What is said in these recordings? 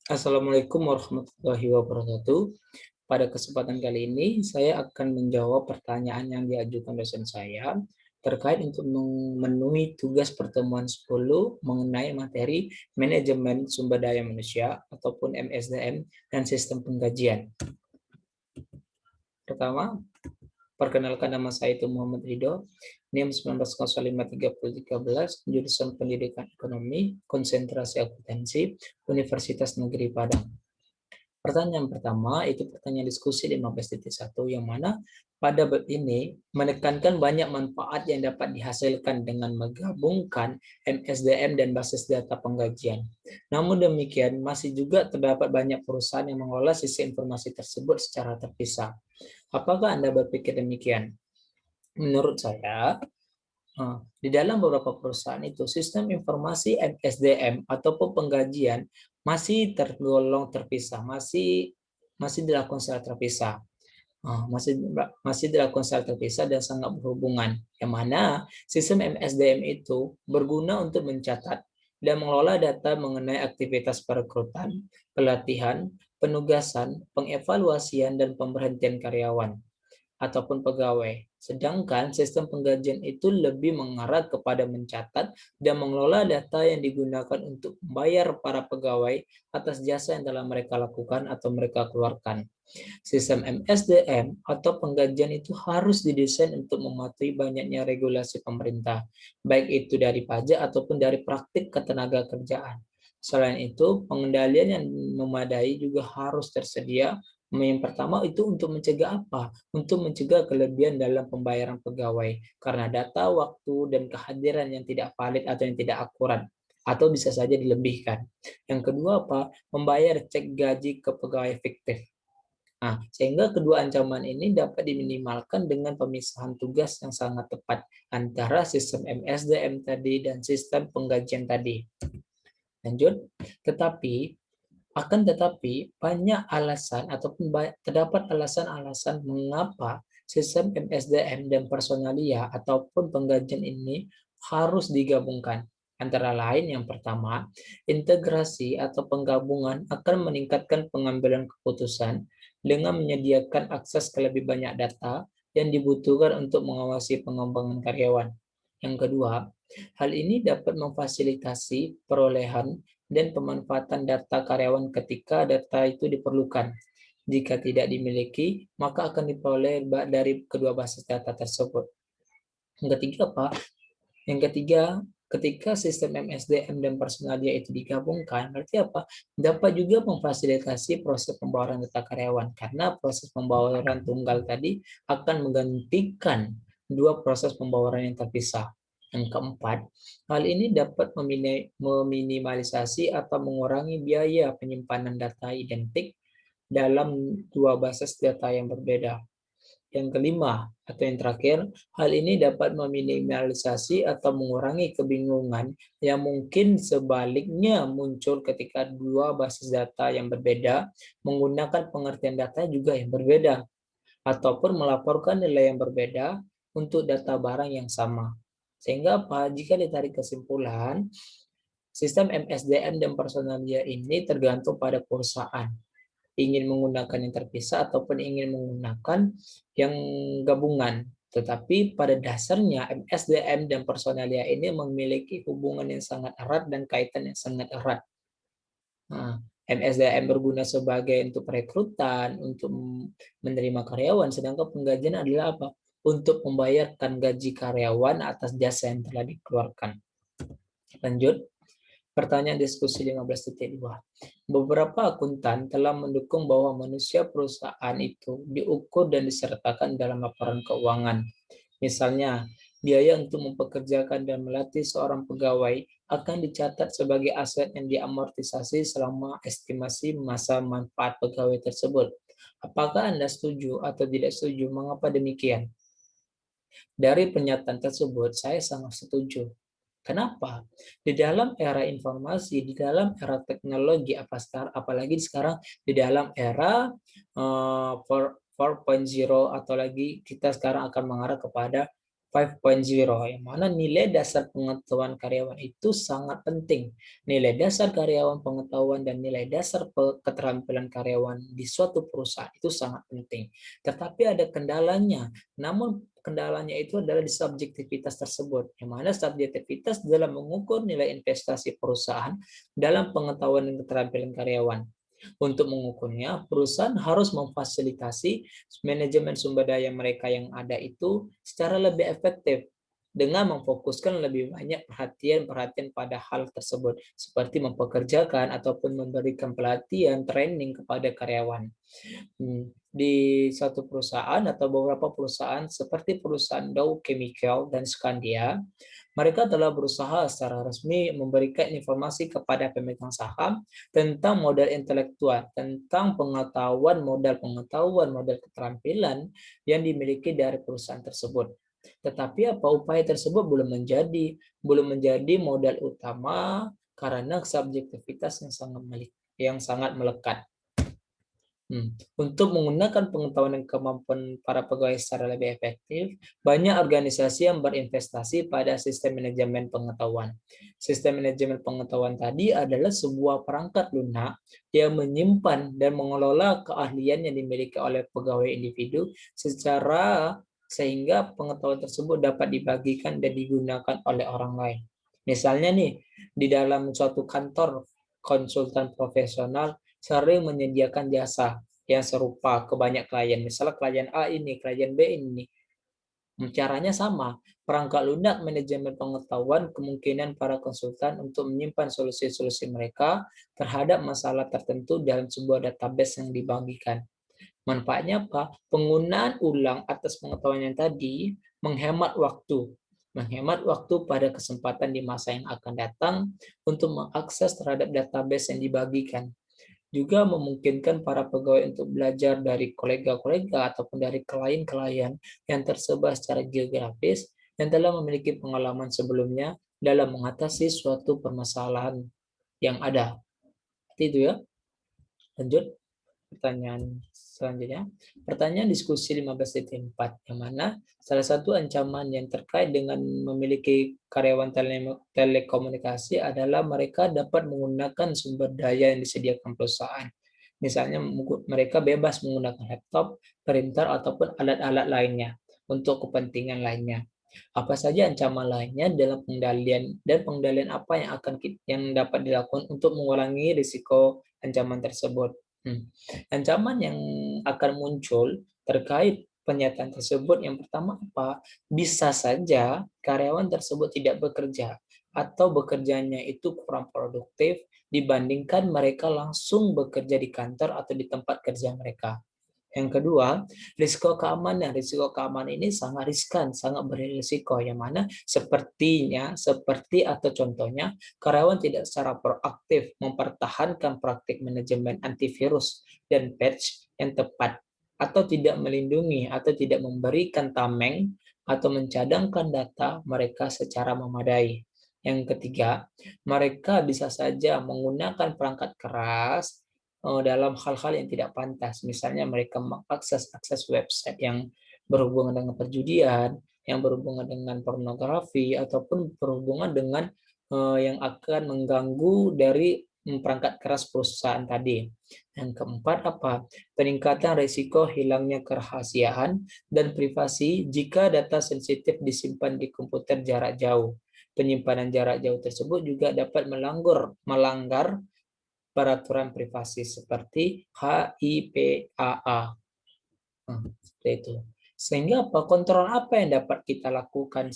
Assalamualaikum warahmatullahi wabarakatuh. Pada kesempatan kali ini, saya akan menjawab pertanyaan yang diajukan dosen saya terkait untuk memenuhi tugas pertemuan 10 mengenai materi manajemen sumber daya manusia ataupun MSDM dan sistem penggajian. Pertama, perkenalkan, nama saya itu Muhammad Ridho, NIM 19053013, jurusan Pendidikan Ekonomi, konsentrasi akuntansi, Universitas Negeri Padang. Pertanyaan pertama itu pertanyaan diskusi 15.1 yang mana pada bab ini menekankan banyak manfaat yang dapat dihasilkan dengan menggabungkan MSDM dan basis data penggajian. Namun demikian, masih juga terdapat banyak perusahaan yang mengelola sisi informasi tersebut secara terpisah. Apakah Anda berpikir demikian? Menurut saya, di dalam beberapa perusahaan itu sistem informasi SDM ataupun penggajian masih tergolong terpisah, masih dilakukan secara terpisah. Masih dilakukan secara terpisah dan sangat berhubungan. Yang mana sistem MSDM itu berguna untuk mencatat dan mengelola data mengenai aktivitas perekrutan, pelatihan, penugasan, pengevaluasian, dan pemberhentian karyawan ataupun pegawai. Sedangkan sistem penggajian itu lebih mengarah kepada mencatat dan mengelola data yang digunakan untuk membayar para pegawai atas jasa yang telah mereka lakukan atau mereka keluarkan. Sistem MSDM atau penggajian itu harus didesain untuk mematuhi banyaknya regulasi pemerintah, baik itu dari pajak ataupun dari praktik ketenaga kerjaan. Selain itu, pengendalian yang memadai juga harus tersedia. Yang pertama itu untuk mencegah apa? Untuk mencegah kelebihan dalam pembayaran pegawai karena data, waktu, dan kehadiran yang tidak valid atau yang tidak akurat atau bisa saja dilebihkan. Yang kedua apa? Membayar cek gaji ke pegawai fiktif. Sehingga kedua ancaman ini dapat diminimalkan dengan pemisahan tugas yang sangat tepat antara sistem MSDM tadi dan sistem penggajian tadi. Lanjut, tetapi banyak alasan ataupun terdapat alasan-alasan mengapa sistem MSDM dan personalia ataupun penggajian ini harus digabungkan. Antara lain yang pertama, integrasi atau penggabungan akan meningkatkan pengambilan keputusan dengan menyediakan akses ke lebih banyak data yang dibutuhkan untuk mengawasi pengembangan karyawan. Yang kedua, hal ini dapat memfasilitasi perolehan dan pemanfaatan data karyawan ketika data itu diperlukan. Jika tidak dimiliki, maka akan diperoleh dari kedua basis data tersebut. Yang ketiga apa? Yang ketiga, ketika sistem MSDM dan personalia itu digabungkan, berarti apa? Dapat juga memfasilitasi proses pembayaran data karyawan, karena proses pembayaran tunggal tadi akan menggantikan dua proses pembayaran yang terpisah. Yang keempat, hal ini dapat meminimalisasi atau mengurangi biaya penyimpanan data identik dalam dua basis data yang berbeda. Yang kelima, atau yang terakhir, hal ini dapat meminimalisasi atau mengurangi kebingungan yang mungkin sebaliknya muncul ketika dua basis data yang berbeda menggunakan pengertian data juga yang berbeda, ataupun melaporkan nilai yang berbeda untuk data barang yang sama. Sehingga apa? Jika ditarik kesimpulan, sistem MSDM dan personalia ini tergantung pada perusahaan ingin menggunakan yang terpisah ataupun ingin menggunakan yang gabungan. Tetapi pada dasarnya MSDM dan personalia ini memiliki hubungan yang sangat erat dan kaitan yang sangat erat. MSDM berguna sebagai untuk perekrutan, untuk menerima karyawan, sedangkan penggajian adalah apa? Untuk membayarkan gaji karyawan atas jasa yang telah dikeluarkan. Lanjut. Pertanyaan diskusi 15.2. Beberapa akuntan telah mendukung bahwa manusia perusahaan itu diukur dan disertakan dalam laporan keuangan. Misalnya, biaya untuk mempekerjakan dan melatih seorang pegawai akan dicatat sebagai aset yang diamortisasi selama estimasi masa manfaat pegawai tersebut. Apakah Anda setuju atau tidak setuju? Mengapa demikian? Dari pernyataan tersebut, saya sangat setuju. Kenapa? Di dalam era informasi, di dalam era teknologi, apalagi sekarang di dalam era 4.0 atau lagi kita sekarang akan mengarah kepada 5.0, yang mana nilai dasar pengetahuan karyawan itu sangat penting. Nilai dasar karyawan, pengetahuan, dan nilai dasar keterampilan karyawan di suatu perusahaan itu sangat penting. Tetapi ada kendalanya, namun kendalanya itu adalah di subjektivitas tersebut, yang mana subjektivitas dalam mengukur nilai investasi perusahaan dalam pengetahuan dan keterampilan karyawan. Untuk mengukurnya, perusahaan harus memfasilitasi manajemen sumber daya mereka yang ada itu secara lebih efektif dengan memfokuskan lebih banyak perhatian pada hal tersebut, seperti mempekerjakan ataupun memberikan pelatihan, training kepada karyawan. Di satu perusahaan atau beberapa perusahaan seperti perusahaan Dow Chemical dan Skandia, mereka telah berusaha secara resmi memberikan informasi kepada pemegang saham tentang modal intelektual, tentang pengetahuan, modal keterampilan yang dimiliki dari perusahaan tersebut. Tetapi upaya tersebut belum menjadi modal utama karena subjektivitas yang sangat melekat. Untuk menggunakan pengetahuan dan kemampuan para pegawai secara lebih efektif, banyak organisasi yang berinvestasi pada sistem manajemen pengetahuan. Sistem manajemen pengetahuan tadi adalah sebuah perangkat lunak yang menyimpan dan mengelola keahlian yang dimiliki oleh pegawai individu sehingga pengetahuan tersebut dapat dibagikan dan digunakan oleh orang lain. Misalnya nih, di dalam suatu kantor konsultan profesional sering menyediakan jasa yang serupa ke banyak klien. Misalnya klien A ini, klien B ini. Caranya sama. Perangkat lunak manajemen pengetahuan kemungkinan para konsultan untuk menyimpan solusi-solusi mereka terhadap masalah tertentu dalam sebuah database yang dibagikan. Manfaatnya apa? Penggunaan ulang atas pengetahuan yang tadi menghemat waktu. Menghemat waktu pada kesempatan di masa yang akan datang untuk mengakses terhadap database yang dibagikan. Juga memungkinkan para pegawai untuk belajar dari kolega-kolega ataupun dari klien-klien yang tersebar secara geografis yang telah memiliki pengalaman sebelumnya dalam mengatasi suatu permasalahan yang ada. Itu ya. Lanjut. Pertanyaan selanjutnya. Pertanyaan diskusi 15.4, yang mana salah satu ancaman yang terkait dengan memiliki karyawan telekomunikasi adalah mereka dapat menggunakan sumber daya yang disediakan perusahaan. Misalnya mereka bebas menggunakan laptop, printer, ataupun alat-alat lainnya untuk kepentingan lainnya. Apa saja ancaman lainnya dalam pengendalian apa yang dapat dilakukan untuk mengurangi risiko ancaman tersebut. Ancaman yang akan muncul terkait pernyataan tersebut, yang pertama apa? Bisa saja karyawan tersebut tidak bekerja atau bekerjanya itu kurang produktif dibandingkan mereka langsung bekerja di kantor atau di tempat kerja mereka. Yang kedua, risiko keamanan. Risiko keamanan ini sangat riskan, sangat berisiko, yang mana seperti atau contohnya, karyawan tidak secara proaktif mempertahankan praktik manajemen antivirus dan patch yang tepat, atau tidak melindungi atau tidak memberikan tameng atau mencadangkan data mereka secara memadai. Yang ketiga, mereka bisa saja menggunakan perangkat keras dalam hal-hal yang tidak pantas. Misalnya mereka mengakses website yang berhubungan dengan perjudian, yang berhubungan dengan pornografi, ataupun berhubungan dengan yang akan mengganggu dari perangkat keras perusahaan tadi. Yang keempat apa? Peningkatan risiko hilangnya kerahasiaan dan privasi jika data sensitif disimpan di komputer jarak jauh. Penyimpanan jarak jauh tersebut juga dapat melanggar peraturan privasi seperti HIPAA. Seperti itu. Sehingga apa? Kontrol apa yang dapat kita lakukan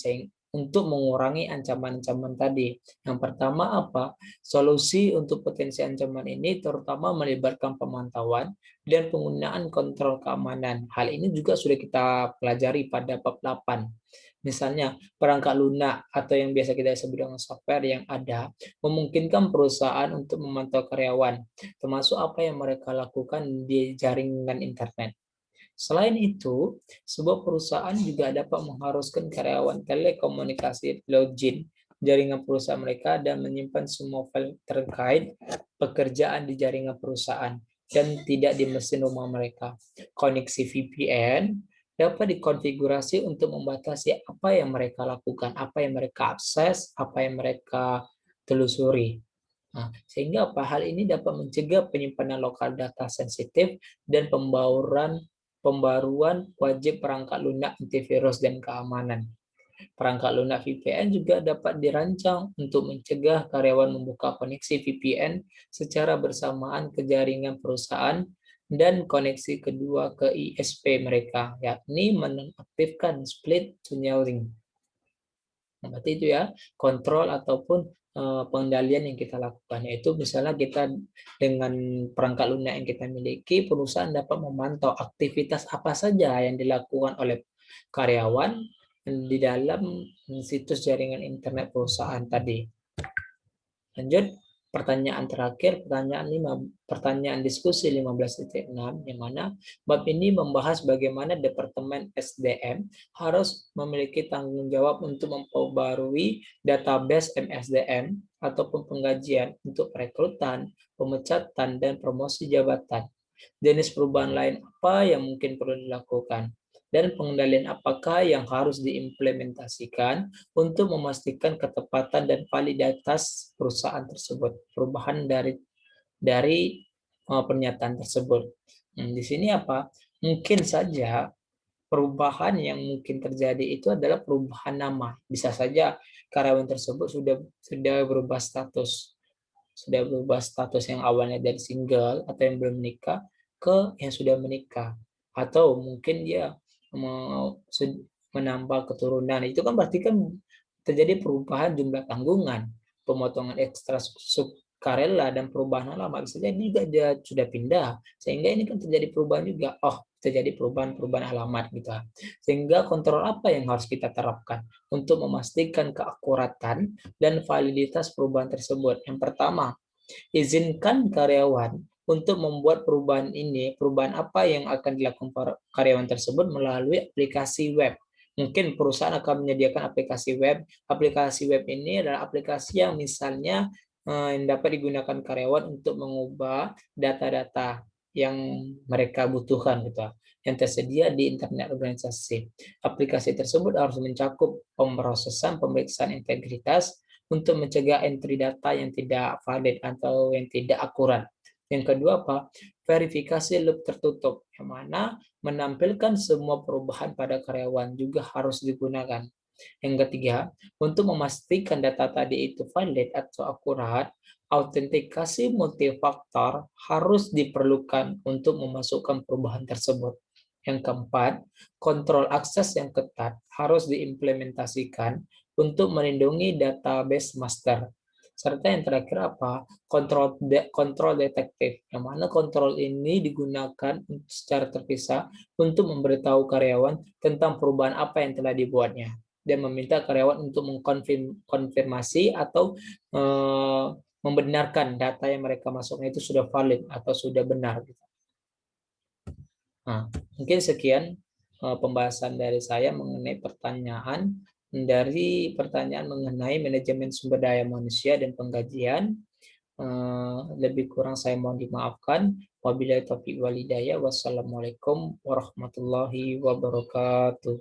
untuk mengurangi ancaman-ancaman tadi? Yang pertama apa? Solusi untuk potensi ancaman ini terutama melibatkan pemantauan dan penggunaan kontrol keamanan. Hal ini juga sudah kita pelajari pada bab 8. Misalnya, perangkat lunak atau yang biasa kita sebut dengan software yang ada memungkinkan perusahaan untuk memantau karyawan, termasuk apa yang mereka lakukan di jaringan internet. Selain itu, sebuah perusahaan juga dapat mengharuskan karyawan telekomunikasi login jaringan perusahaan mereka dan menyimpan semua file terkait pekerjaan di jaringan perusahaan dan tidak di mesin rumah mereka. Koneksi VPN dapat dikonfigurasi untuk membatasi apa yang mereka lakukan, apa yang mereka akses, apa yang mereka telusuri. Nah, sehingga apa hal ini dapat mencegah penyimpanan lokal data sensitif dan pembaruan wajib perangkat lunak antivirus dan keamanan. Perangkat lunak VPN juga dapat dirancang untuk mencegah karyawan membuka koneksi VPN secara bersamaan ke jaringan perusahaan dan koneksi kedua ke ISP mereka, yakni menonaktifkan split tunneling. Berarti itu ya, kontrol ataupun pengendalian yang kita lakukan, yaitu misalnya kita dengan perangkat lunak yang kita miliki, perusahaan dapat memantau aktivitas apa saja yang dilakukan oleh karyawan di dalam situs jaringan internet perusahaan tadi. Lanjut, pertanyaan terakhir, pertanyaan diskusi 15.6, yang mana bab ini membahas bagaimana Departemen SDM harus memiliki tanggung jawab untuk memperbarui database MSDM ataupun penggajian untuk perekrutan, pemecatan, dan promosi jabatan. Jenis perubahan lain apa yang mungkin perlu dilakukan? Dan pengendalian apakah yang harus diimplementasikan untuk memastikan ketepatan dan validitas perusahaan tersebut, perubahan dari pernyataan tersebut. Di sini apa? Mungkin saja perubahan yang mungkin terjadi itu adalah perubahan nama. Bisa saja karyawan tersebut sudah berubah status yang awalnya dari single atau yang belum menikah ke yang sudah menikah, atau mungkin dia menambah keturunan. Itu kan berarti kan terjadi perubahan jumlah tanggungan, pemotongan ekstra sukarela, dan perubahan alamat. Bisa jadi juga dia sudah pindah, sehingga ini kan terjadi perubahan juga. Oh, terjadi perubahan alamat gitu. Sehingga kontrol apa yang harus kita terapkan untuk memastikan keakuratan dan validitas perubahan tersebut? Yang pertama, izinkan karyawan untuk membuat perubahan ini, perubahan apa yang akan dilakukan karyawan tersebut melalui aplikasi web. Mungkin perusahaan akan menyediakan aplikasi web. Aplikasi web ini adalah aplikasi yang misalnya yang dapat digunakan karyawan untuk mengubah data-data yang mereka butuhkan gitu, yang tersedia di internet organisasi. Aplikasi tersebut harus mencakup pemrosesan pemeriksaan integritas untuk mencegah entry data yang tidak valid atau yang tidak akurat. Yang kedua apa? Verifikasi loop tertutup, yang mana menampilkan semua perubahan pada karyawan juga harus digunakan. Yang ketiga, untuk memastikan data tadi itu valid atau akurat, autentikasi multifaktor harus diperlukan untuk memasukkan perubahan tersebut. Yang keempat, kontrol akses yang ketat harus diimplementasikan untuk melindungi database master. Serta yang terakhir apa? Kontrol detektif, yang mana kontrol ini digunakan secara terpisah untuk memberitahu karyawan tentang perubahan apa yang telah dibuatnya dan meminta karyawan untuk mengkonfirmasi atau membenarkan data yang mereka masukkan itu sudah valid atau sudah benar. Nah, mungkin sekian pembahasan dari saya mengenai pertanyaan mengenai manajemen sumber daya manusia dan penggajian. Lebih kurang saya mohon dimaafkan. Wabillahi taufiq wal hidayah. Wassalamualaikum warahmatullahi wabarakatuh.